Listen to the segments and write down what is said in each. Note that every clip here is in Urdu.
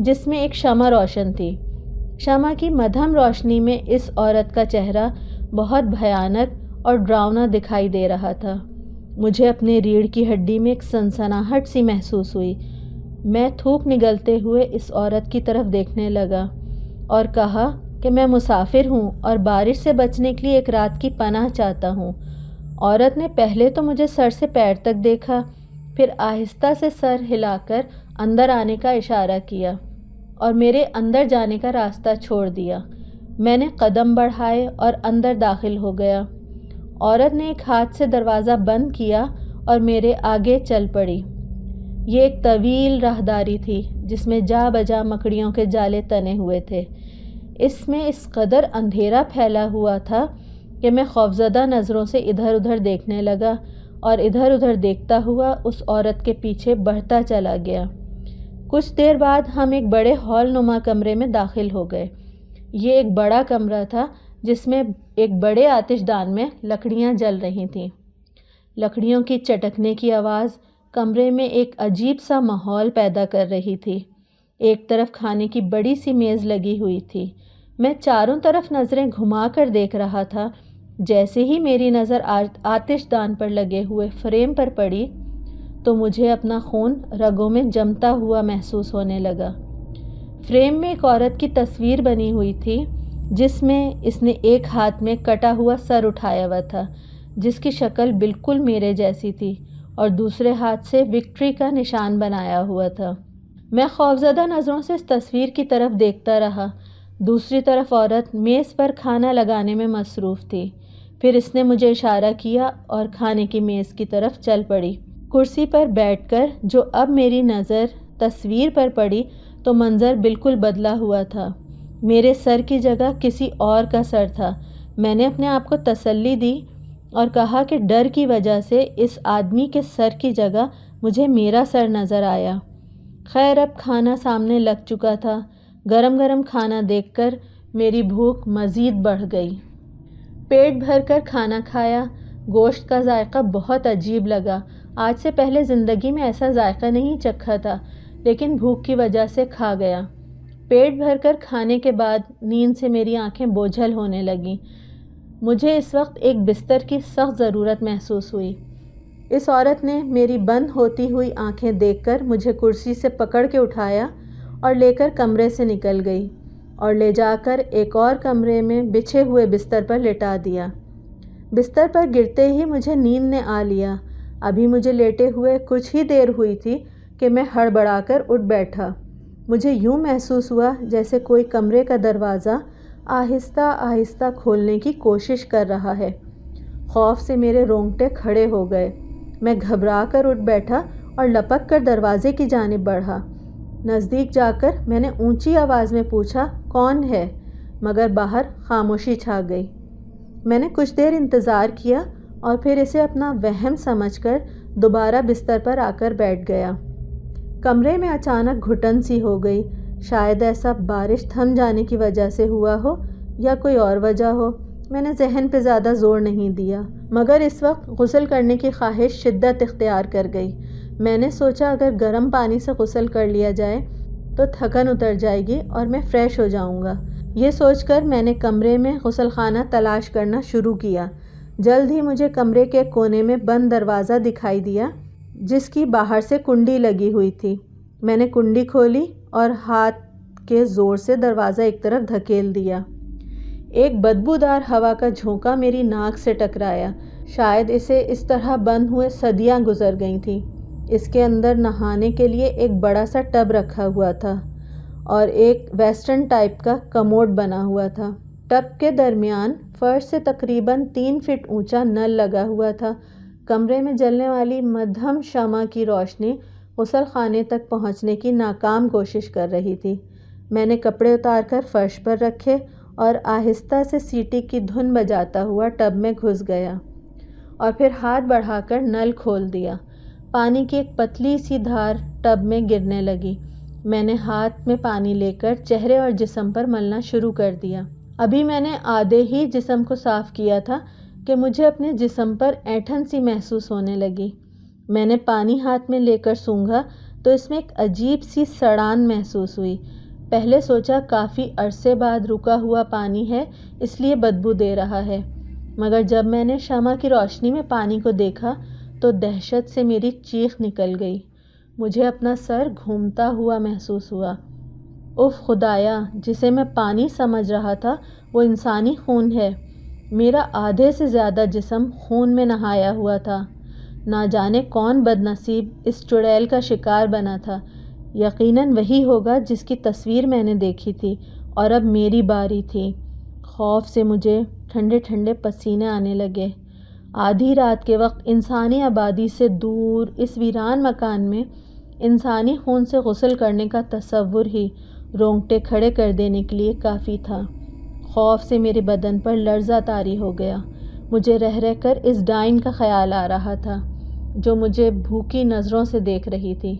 جس میں ایک شمع روشن تھی۔ شمع کی مدھم روشنی میں اس عورت کا چہرہ بہت بھیانک اور ڈراؤنا دکھائی دے رہا تھا۔ مجھے اپنے ریڑھ کی ہڈی میں ایک سنسناہٹ سی محسوس ہوئی۔ میں تھوک نگلتے ہوئے اس عورت کی طرف دیکھنے لگا اور کہا کہ میں مسافر ہوں اور بارش سے بچنے کے لیے ایک رات کی پناہ چاہتا ہوں۔ عورت نے پہلے تو مجھے سر سے پیر تک دیکھا، پھر آہستہ سے سر ہلا کر اندر آنے کا اشارہ کیا اور میرے اندر جانے کا راستہ چھوڑ دیا۔ میں نے قدم بڑھائے اور اندر داخل ہو گیا۔ عورت نے ایک ہاتھ سے دروازہ بند کیا اور میرے آگے چل پڑی۔ یہ ایک طویل راہداری تھی جس میں جا بجا مکڑیوں کے جالے تنے ہوئے تھے۔ اس میں اس قدر اندھیرا پھیلا ہوا تھا کہ میں خوفزدہ نظروں سے ادھر ادھر دیکھنے لگا اور ادھر ادھر دیکھتا ہوا اس عورت کے پیچھے بڑھتا چلا گیا۔ کچھ دیر بعد ہم ایک بڑے ہال نما کمرے میں داخل ہو گئے۔ یہ ایک بڑا کمرہ تھا جس میں ایک بڑے آتش دان میں لکڑیاں جل رہی تھیں۔ لکڑیوں کی چٹکنے کی آواز کمرے میں ایک عجیب سا ماحول پیدا کر رہی تھی۔ ایک طرف کھانے کی بڑی سی میز لگی ہوئی تھی۔ میں چاروں طرف نظریں گھما کر دیکھ رہا تھا۔ جیسے ہی میری نظر آتش دان پر لگے ہوئے فریم پر پڑی تو مجھے اپنا خون رگوں میں جمتا ہوا محسوس ہونے لگا۔ فریم میں ایک عورت کی تصویر بنی ہوئی تھی جس میں اس نے ایک ہاتھ میں کٹا ہوا سر اٹھایا ہوا تھا، جس کی شکل بالکل میرے جیسی تھی، اور دوسرے ہاتھ سے وکٹری کا نشان بنایا ہوا تھا۔ میں خوفزدہ نظروں سے اس تصویر کی طرف دیکھتا رہا۔ دوسری طرف عورت میز پر کھانا لگانے میں مصروف تھی۔ پھر اس نے مجھے اشارہ کیا اور کھانے کی میز کی طرف چل پڑی۔ کرسی پر بیٹھ کر جو اب میری نظر تصویر پر پڑی تو منظر بالکل بدلا ہوا تھا۔ میرے سر کی جگہ کسی اور کا سر تھا۔ میں نے اپنے آپ کو تسلی دی اور کہا کہ ڈر کی وجہ سے اس آدمی کے سر کی جگہ مجھے میرا سر نظر آیا۔ خیر اب کھانا سامنے لگ چکا تھا۔ گرم گرم کھانا دیکھ کر میری بھوک مزید بڑھ گئی۔ پیٹ بھر کر کھانا کھایا۔ گوشت کا ذائقہ بہت عجیب لگا۔ آج سے پہلے زندگی میں ایسا ذائقہ نہیں چکھا تھا، لیکن بھوک کی وجہ سے کھا گیا۔ پیٹ بھر کر کھانے کے بعد نیند سے میری آنکھیں بوجھل ہونے لگیں۔ مجھے اس وقت ایک بستر کی سخت ضرورت محسوس ہوئی۔ اس عورت نے میری بند ہوتی ہوئی آنکھیں دیکھ کر مجھے کرسی سے پکڑ کے اٹھایا اور لے کر کمرے سے نکل گئی اور لے جا کر ایک اور کمرے میں بچھے ہوئے بستر پر لٹا دیا۔ بستر پر گرتے ہی مجھے نیند نے آ لیا۔ ابھی مجھے لیٹے ہوئے کچھ ہی دیر ہوئی تھی کہ میں ہڑبڑا کر اٹھ بیٹھا۔ مجھے یوں محسوس ہوا جیسے کوئی کمرے کا دروازہ آہستہ آہستہ کھولنے کی کوشش کر رہا ہے۔ خوف سے میرے رونگٹے کھڑے ہو گئے۔ میں گھبرا کر اٹھ بیٹھا اور لپک کر دروازے کی جانب بڑھا۔ نزدیک جا کر میں نے اونچی آواز میں پوچھا، کون ہے؟ مگر باہر خاموشی چھا گئی۔ میں نے کچھ دیر انتظار کیا اور پھر اسے اپنا وہم سمجھ کر دوبارہ بستر پر آ کر بیٹھ گیا۔ کمرے میں اچانک گھٹن سی ہو گئی۔ شاید ایسا بارش تھم جانے کی وجہ سے ہوا ہو یا کوئی اور وجہ ہو۔ میں نے ذہن پہ زیادہ زور نہیں دیا، مگر اس وقت غسل کرنے کی خواہش شدت اختیار کر گئی۔ میں نے سوچا اگر گرم پانی سے غسل کر لیا جائے تو تھکن اتر جائے گی اور میں فریش ہو جاؤں گا۔ یہ سوچ کر میں نے کمرے میں غسل خانہ تلاش کرنا شروع کیا۔ جلد ہی مجھے کمرے کے کونے میں بند دروازہ دکھائی دیا جس کی باہر سے کنڈی لگی ہوئی تھی۔ میں نے کنڈی کھولی اور ہاتھ کے زور سے دروازہ ایک طرف دھکیل دیا۔ ایک بدبودار ہوا کا جھونکا میری ناک سے ٹکرایا۔ شاید اسے اس طرح بند ہوئے صدیاں گزر گئی تھیں۔ اس کے اندر نہانے کے لیے ایک بڑا سا ٹب رکھا ہوا تھا اور ایک ویسٹرن ٹائپ کا کموڈ بنا ہوا تھا۔ ٹب کے درمیان فرش سے تقریباً 3 فٹ اونچا نل لگا ہوا تھا۔ کمرے میں جلنے والی مدھم شمع کی روشنی غسل خانے تک پہنچنے کی ناکام کوشش کر رہی تھی۔ میں نے کپڑے اتار کر فرش پر رکھے اور آہستہ سے سیٹی کی دھن بجاتا ہوا ٹب میں گھس گیا اور پھر ہاتھ بڑھا کر نل کھول دیا۔ پانی کی ایک پتلی سی دھار ٹب میں گرنے لگی۔ میں نے ہاتھ میں پانی لے کر چہرے اور جسم پر ملنا شروع کر دیا۔ ابھی میں نے آدھے ہی جسم کو صاف کیا تھا کہ مجھے اپنے جسم پر اینٹھن سی محسوس ہونے لگی۔ میں نے پانی ہاتھ میں لے کر سونگھا تو اس میں ایک عجیب سی سڑان محسوس ہوئی۔ پہلے سوچا کافی عرصے بعد رکا ہوا پانی ہے، اس لیے بدبو دے رہا ہے، مگر جب میں نے شمع کی روشنی میں پانی کو دیکھا تو دہشت سے میری چیخ نکل گئی۔ مجھے اپنا سر گھومتا ہوا محسوس ہوا۔ اف خدایا، جسے میں پانی سمجھ رہا تھا وہ انسانی خون ہے۔ میرا آدھے سے زیادہ جسم خون میں نہایا ہوا تھا۔ نہ جانے کون بد نصیب اس چڑیل کا شکار بنا تھا۔ یقیناً وہی ہوگا جس کی تصویر میں نے دیکھی تھی، اور اب میری باری تھی۔ خوف سے مجھے ٹھنڈے ٹھنڈے پسینے آنے لگے۔ آدھی رات کے وقت انسانی آبادی سے دور اس ویران مکان میں انسانی خون سے غسل کرنے کا تصور ہی رونگٹے کھڑے کر دینے کے لیے کافی تھا۔ خوف سے میرے بدن پر لرزہ طاری ہو گیا۔ مجھے رہ رہ کر اس ڈائن کا خیال آ رہا تھا جو مجھے بھوکی نظروں سے دیکھ رہی تھی۔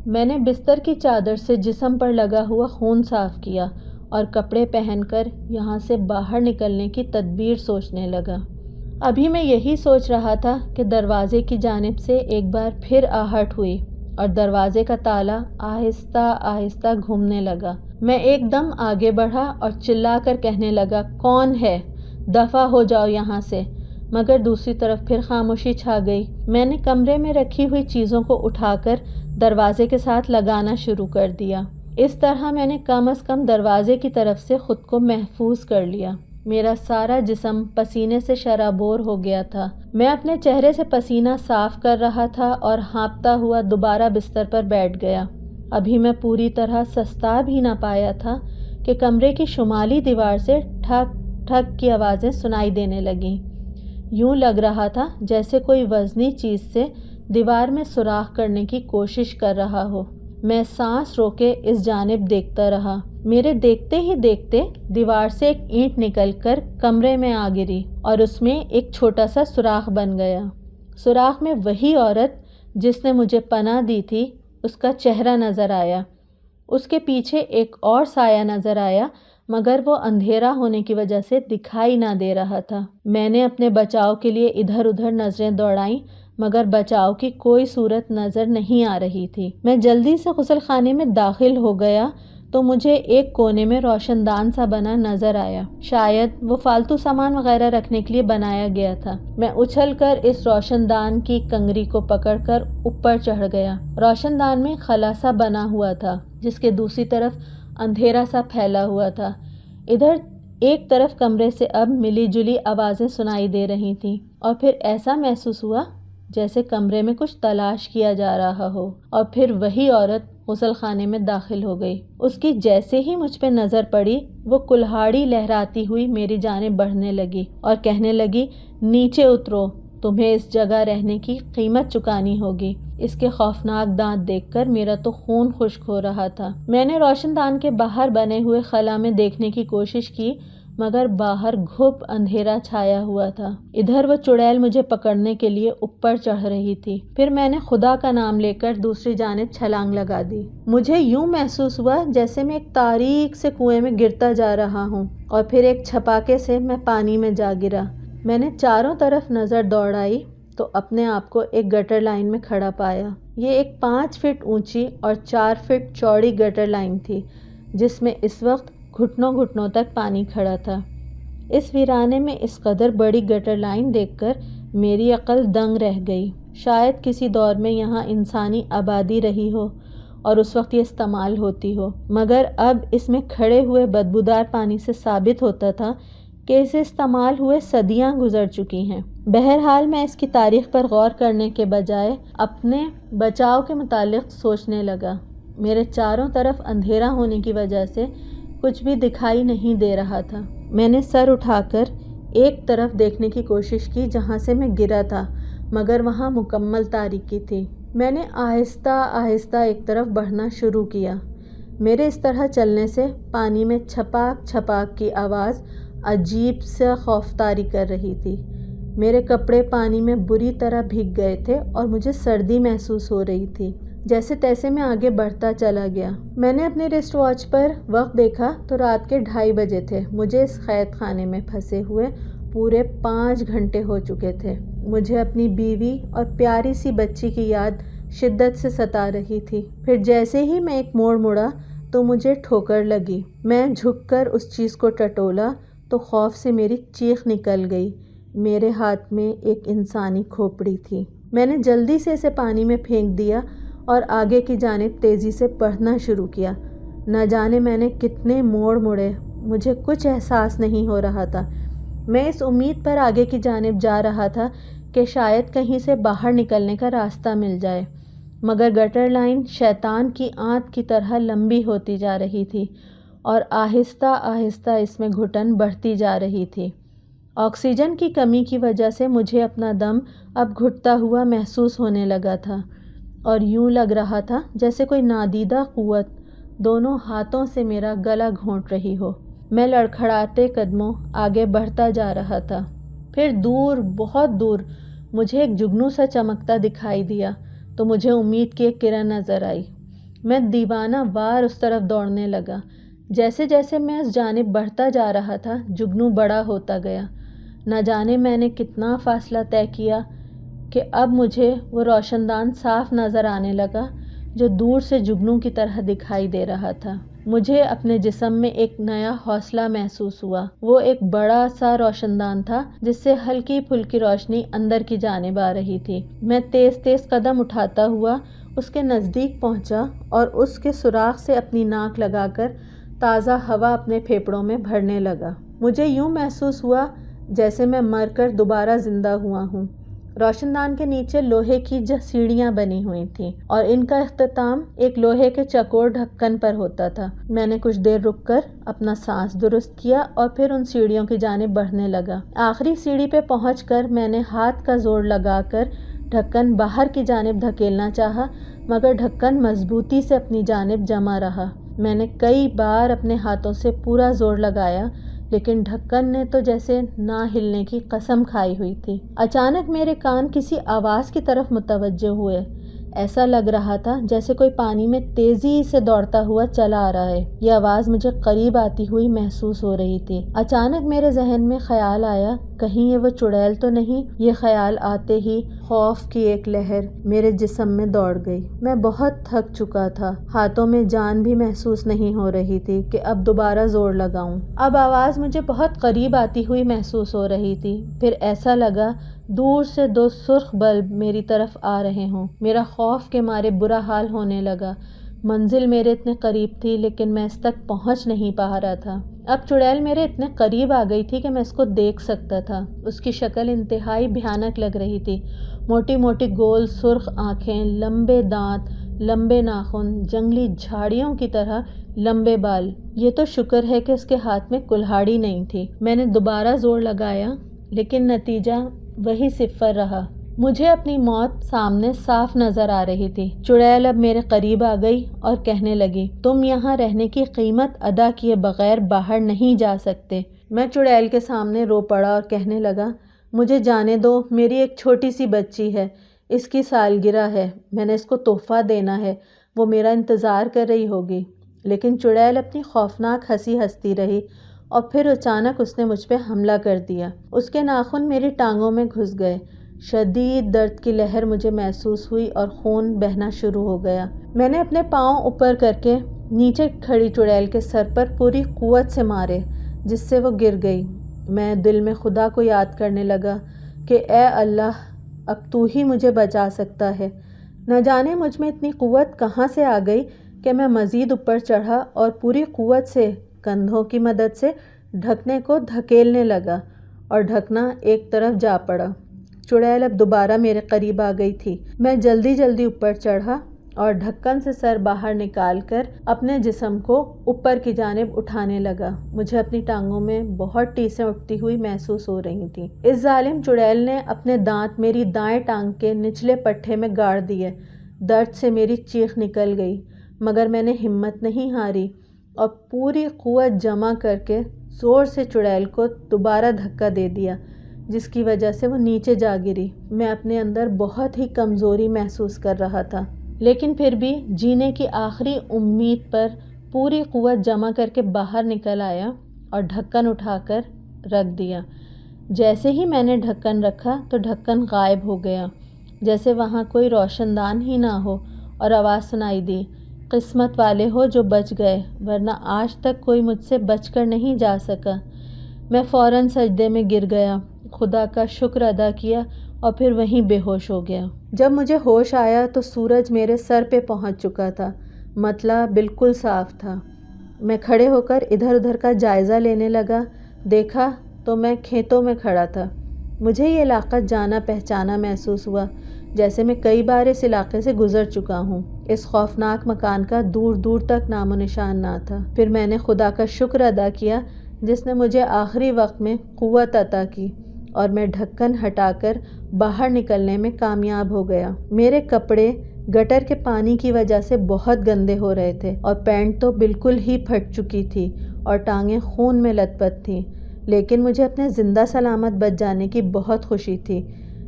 میں نے بستر کی چادر سے جسم پر لگا ہوا خون صاف کیا اور کپڑے پہن کر یہاں سے باہر نکلنے کی تدبیر سوچنے لگا۔ ابھی میں یہی سوچ رہا تھا کہ دروازے کی جانب سے ایک بار پھر آہٹ ہوئی اور دروازے کا تالا آہستہ آہستہ گھومنے لگا۔ میں ایک دم آگے بڑھا اور چلا کر کہنے لگا، کون ہے؟ دفع ہو جاؤ یہاں سے۔ مگر دوسری طرف پھر خاموشی چھا گئی۔ میں نے کمرے میں رکھی ہوئی چیزوں کو اٹھا کر دروازے کے ساتھ لگانا شروع کر دیا۔ اس طرح میں نے کم از کم دروازے کی طرف سے خود کو محفوظ کر لیا۔ میرا سارا جسم پسینے سے شرابور ہو گیا تھا۔ میں اپنے چہرے سے پسینہ صاف کر رہا تھا اور ہانپتا ہوا دوبارہ بستر پر بیٹھ گیا۔ ابھی میں پوری طرح سستا بھی نہ پایا تھا کہ کمرے کی شمالی دیوار سے ٹھک ٹھک کی آوازیں سنائی دینے لگیں۔ یوں لگ رہا تھا جیسے کوئی وزنی چیز سے دیوار میں سوراخ کرنے کی کوشش کر رہا ہو۔ میں سانس روکے اس جانب دیکھتا رہا۔ میرے دیکھتے ہی دیکھتے دیوار سے ایک اینٹ نکل کر کمرے میں آ گری اور اس میں ایک چھوٹا سا سوراخ بن گیا۔ سوراخ میں وہی عورت جس نے مجھے پناہ دی تھی، اس کا چہرہ نظر آیا۔ اس کے پیچھے ایک اور سایہ نظر آیا، مگر وہ اندھیرا ہونے کی وجہ سے دکھائی نہ دے رہا تھا۔ میں نے اپنے بچاؤ کے لیے ادھر ادھر نظریں دوڑائیں، مگر بچاؤ کی کوئی صورت نظر نہیں آ رہی تھی۔ میں جلدی سے غسل خانے میں داخل ہو گیا تو مجھے ایک کونے میں روشن دان سا بنا نظر آیا۔ شاید وہ فالتو سامان وغیرہ رکھنے کے لیے بنایا گیا تھا۔ میں اچھل کر اس روشن دان کی کنگری کو پکڑ کر اوپر چڑھ گیا۔ روشن دان میں خلا سا بنا ہوا تھا جس کے دوسری طرف اندھیرا سا پھیلا ہوا تھا۔ ادھر ایک طرف کمرے سے اب ملی جلی آوازیں سنائی دے رہی تھیں، اور پھر ایسا محسوس ہوا جیسے کمرے میں کچھ تلاش کیا جا رہا ہو، اور پھر وہی عورت غسل خانے میں داخل ہو گئی۔ اس کی جیسے ہی مجھ پہ نظر پڑی، وہ کلہاڑی لہراتی ہوئی میری جانب بڑھنے لگی اور کہنے لگی، نیچے اترو، تمہیں اس جگہ رہنے کی قیمت چکانی ہوگی۔ اس کے خوفناک دانت دیکھ کر میرا تو خون خشک ہو رہا تھا۔ میں نے روشن دان کے باہر بنے ہوئے خلا میں دیکھنے کی کوشش کی، مگر باہر گھپ اندھیرا چھایا ہوا تھا۔ ادھر وہ چڑیل مجھے پکڑنے کے لیے اوپر چڑھ رہی تھی۔ پھر میں نے خدا کا نام لے کر دوسری جانب چھلانگ لگا دی۔ مجھے یوں محسوس ہوا جیسے میں ایک تاریک سے کنویں میں گرتا جا رہا ہوں، اور پھر ایک چھپاکے سے میں پانی میں جا گرا۔ میں نے چاروں طرف نظر دوڑائی تو اپنے آپ کو ایک گٹر لائن میں کھڑا پایا۔ یہ ایک 5 فٹ اونچی اور 4 فٹ چوڑی گٹر لائن تھی جس میں اس وقت گھٹنوں گھٹنوں تک پانی کھڑا تھا۔ اس ویرانے میں اس قدر بڑی گٹر لائن دیکھ کر میری عقل دنگ رہ گئی۔ شاید کسی دور میں یہاں انسانی آبادی رہی ہو اور اس وقت یہ استعمال ہوتی ہو، مگر اب اس میں کھڑے ہوئے بدبودار پانی سے ثابت ہوتا تھا کہ اسے استعمال ہوئے صدیاں گزر چکی ہیں۔ بہرحال میں اس کی تاریخ پر غور کرنے کے بجائے اپنے بچاؤ کے متعلق سوچنے لگا۔ میرے چاروں طرف اندھیرا ہونے کی وجہ سے کچھ بھی دکھائی نہیں دے رہا تھا۔ میں نے سر اٹھا کر ایک طرف دیکھنے کی کوشش کی جہاں سے میں گرا تھا، مگر وہاں مکمل تاریکی تھی۔ میں نے آہستہ آہستہ ایک طرف بڑھنا شروع کیا۔ میرے اس طرح چلنے سے پانی میں چھپاک چھپاک کی آواز عجیب سا خوف طاری کر رہی تھی۔ میرے کپڑے پانی میں بری طرح بھیگ گئے تھے اور مجھے سردی محسوس ہو رہی تھی۔ جیسے تیسے میں آگے بڑھتا چلا گیا۔ میں نے اپنے رسٹ واچ پر وقت دیکھا تو رات کے 2:30 بجے تھے۔ مجھے اس قید خانے میں پھنسے ہوئے پورے 5 گھنٹے ہو چکے تھے۔ مجھے اپنی بیوی اور پیاری سی بچی کی یاد شدت سے ستا رہی تھی۔ پھر جیسے ہی میں ایک موڑ مڑا تو مجھے ٹھوکر لگی۔ میں جھک کر اس چیز کو ٹٹولا تو خوف سے میری چیخ نکل گئی۔ میرے ہاتھ میں ایک انسانی کھوپڑی تھی۔ میں نے جلدی سے اسے پانی میں پھینک دیا اور آگے کی جانب تیزی سے بڑھنا شروع کیا۔ نہ جانے میں نے کتنے موڑ مڑے، مجھے کچھ احساس نہیں ہو رہا تھا۔ میں اس امید پر آگے کی جانب جا رہا تھا کہ شاید کہیں سے باہر نکلنے کا راستہ مل جائے، مگر گٹر لائن شیطان کی آنت کی طرح لمبی ہوتی جا رہی تھی اور آہستہ آہستہ اس میں گھٹن بڑھتی جا رہی تھی۔ آکسیجن کی کمی کی وجہ سے مجھے اپنا دم اب گھٹتا ہوا محسوس ہونے لگا تھا اور یوں لگ رہا تھا جیسے کوئی نادیدہ قوت دونوں ہاتھوں سے میرا گلا گھونٹ رہی ہو۔ میں لڑکھڑاتے قدموں آگے بڑھتا جا رہا تھا۔ پھر دور، بہت دور مجھے ایک جگنو سا چمکتا دکھائی دیا تو مجھے امید کی ایک کرن نظر آئی۔ میں دیوانہ وار اس طرف دوڑنے لگا۔ جیسے جیسے میں اس جانب بڑھتا جا رہا تھا جگنو بڑا ہوتا گیا۔ نہ جانے میں نے کتنا فاصلہ طے کیا کہ اب مجھے وہ روشن دان صاف نظر آنے لگا جو دور سے جگنو کی طرح دکھائی دے رہا تھا۔ مجھے اپنے جسم میں ایک نیا حوصلہ محسوس ہوا۔ وہ ایک بڑا سا روشن دان تھا جس سے ہلکی پھلکی روشنی اندر کی جانب آ رہی تھی۔ میں تیز تیز قدم اٹھاتا ہوا اس کے نزدیک پہنچا اور اس کے سوراخ سے اپنی ناک لگا کر تازہ ہوا اپنے پھیپھڑوں میں بھرنے لگا۔ مجھے یوں محسوس ہوا جیسے میں مر کر دوبارہ زندہ ہوا ہوں۔ روشن دان کے نیچے لوہے کی سیڑھیاں بنی ہوئی تھیں اور ان کا اختتام ایک لوہے کے چوکور ڈھکن پر ہوتا تھا۔ میں نے کچھ دیر رک کر اپنا سانس درست کیا اور پھر ان سیڑھیوں کی جانب بڑھنے لگا۔ آخری سیڑھی پہ پہنچ کر میں نے ہاتھ کا زور لگا کر ڈھکن باہر کی جانب دھکیلنا چاہا، مگر ڈھکن مضبوطی سے اپنی جانب جما رہا۔ میں نے کئی بار اپنے ہاتھوں سے پورا زور لگایا لیکن ڈھکن نے تو جیسے نہ ہلنے کی قسم کھائی ہوئی تھی۔ اچانک میرے کان کسی آواز کی طرف متوجہ ہوئے۔ ایسا لگ رہا تھا جیسے کوئی پانی میں تیزی سے دوڑتا ہوا چلا آ رہا ہے۔ یہ آواز مجھے قریب آتی ہوئی محسوس ہو رہی تھی۔ اچانک میرے ذہن میں خیال آیا کہیں یہ وہ چڑیل تو نہیں۔ یہ خیال آتے ہی خوف کی ایک لہر میرے جسم میں دوڑ گئی۔ میں بہت تھک چکا تھا، ہاتھوں میں جان بھی محسوس نہیں ہو رہی تھی کہ اب دوبارہ زور لگاؤں۔ اب آواز مجھے بہت قریب آتی ہوئی محسوس ہو رہی تھی۔ پھر ایسا لگا دور سے دو سرخ بلب میری طرف آ رہے ہوں۔ میرا خوف کے مارے برا حال ہونے لگا۔ منزل میرے اتنے قریب تھی لیکن میں اس تک پہنچ نہیں پا رہا تھا۔ اب چڑیل میرے اتنے قریب آ گئی تھی کہ میں اس کو دیکھ سکتا تھا۔ اس کی شکل انتہائی بھیانک لگ رہی تھی۔ موٹی موٹی گول سرخ آنکھیں، لمبے دانت، لمبے ناخن، جنگلی جھاڑیوں کی طرح لمبے بال۔ یہ تو شکر ہے کہ اس کے ہاتھ میں کلہاڑی نہیں تھی۔ میں نے دوبارہ زور لگایا لیکن نتیجہ وہی صفر رہا۔ مجھے اپنی موت سامنے صاف نظر آ رہی تھی۔ چڑیل اب میرے قریب آ گئی اور کہنے لگی، تم یہاں رہنے کی قیمت ادا کیے بغیر باہر نہیں جا سکتے۔ میں چڑیل کے سامنے رو پڑا اور کہنے لگا، مجھے جانے دو، میری ایک چھوٹی سی بچی ہے، اس کی سالگرہ ہے، میں نے اس کو تحفہ دینا ہے، وہ میرا انتظار کر رہی ہوگی۔ لیکن چڑیل اپنی خوفناک ہنسی ہنستی رہی اور پھر اچانک اس نے مجھ پہ حملہ کر دیا۔ اس کے ناخن میری ٹانگوں میں گھس گئے۔ شدید درد کی لہر مجھے محسوس ہوئی اور خون بہنا شروع ہو گیا۔ میں نے اپنے پاؤں اوپر کر کے نیچے کھڑی چڑیل کے سر پر پوری قوت سے مارے جس سے وہ گر گئی۔ میں دل میں خدا کو یاد کرنے لگا کہ اے اللہ، اب تو ہی مجھے بچا سکتا ہے۔ نہ جانے مجھ میں اتنی قوت کہاں سے آ گئی کہ میں مزید اوپر چڑھا اور پوری قوت سے کندھوں کی مدد سے ڈھکنے کو دھکیلنے لگا اور ڈھکنا ایک طرف جا پڑا۔ چڑیل اب دوبارہ میرے قریب آ گئی تھی۔ میں جلدی جلدی اوپر چڑھا اور ڈھکن سے سر باہر نکال کر اپنے جسم کو اوپر کی جانب اٹھانے لگا۔ مجھے اپنی ٹانگوں میں بہت ٹیسیں اٹھتی ہوئی محسوس ہو رہی تھیں۔ اس ظالم چڑیل نے اپنے دانت میری دائیں ٹانگ کے نچلے پٹھے میں گاڑ دیے۔ درد سے میری چیخ نکل گئی، مگر میں نے ہمت نہیں ہاری اور پوری قوت جمع کر کے زور سے چڑیل کو دوبارہ دھکا دے دیا، جس کی وجہ سے وہ نیچے جا گری۔ میں اپنے اندر بہت ہی کمزوری محسوس کر رہا تھا، لیکن پھر بھی جینے کی آخری امید پر پوری قوت جمع کر کے باہر نکل آیا اور ڈھکن اٹھا کر رکھ دیا۔ جیسے ہی میں نے ڈھکن رکھا تو ڈھکن غائب ہو گیا جیسے وہاں کوئی روشن دان ہی نہ ہو، اور آواز سنائی دی، قسمت والے ہو جو بچ گئے، ورنہ آج تک کوئی مجھ سے بچ کر نہیں جا سکا۔ میں فوراً سجدے میں گر گیا، خدا کا شکر ادا کیا اور پھر وہیں بے ہوش ہو گیا۔ جب مجھے ہوش آیا تو سورج میرے سر پہ پہنچ چکا تھا، مطلع بالکل صاف تھا۔ میں کھڑے ہو کر ادھر ادھر کا جائزہ لینے لگا، دیکھا تو میں کھیتوں میں کھڑا تھا۔ مجھے یہ علاقہ جانا پہچانا محسوس ہوا، جیسے میں کئی بار اس علاقے سے گزر چکا ہوں۔ اس خوفناک مکان کا دور دور تک نام و نشان نہ تھا۔ پھر میں نے خدا کا شکر ادا کیا جس نے مجھے آخری وقت میں قوت عطا کی، اور میں ڈھکن ہٹا کر باہر نکلنے میں کامیاب ہو گیا۔ میرے کپڑے گٹر کے پانی کی وجہ سے بہت گندے ہو رہے تھے، اور پینٹ تو بالکل ہی پھٹ چکی تھی اور ٹانگیں خون میں لت پت تھیں، لیکن مجھے اپنے زندہ سلامت بچ جانے کی بہت خوشی تھی۔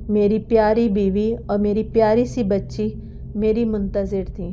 میری پیاری بیوی اور میری پیاری سی بچی میری منتظر تھیں۔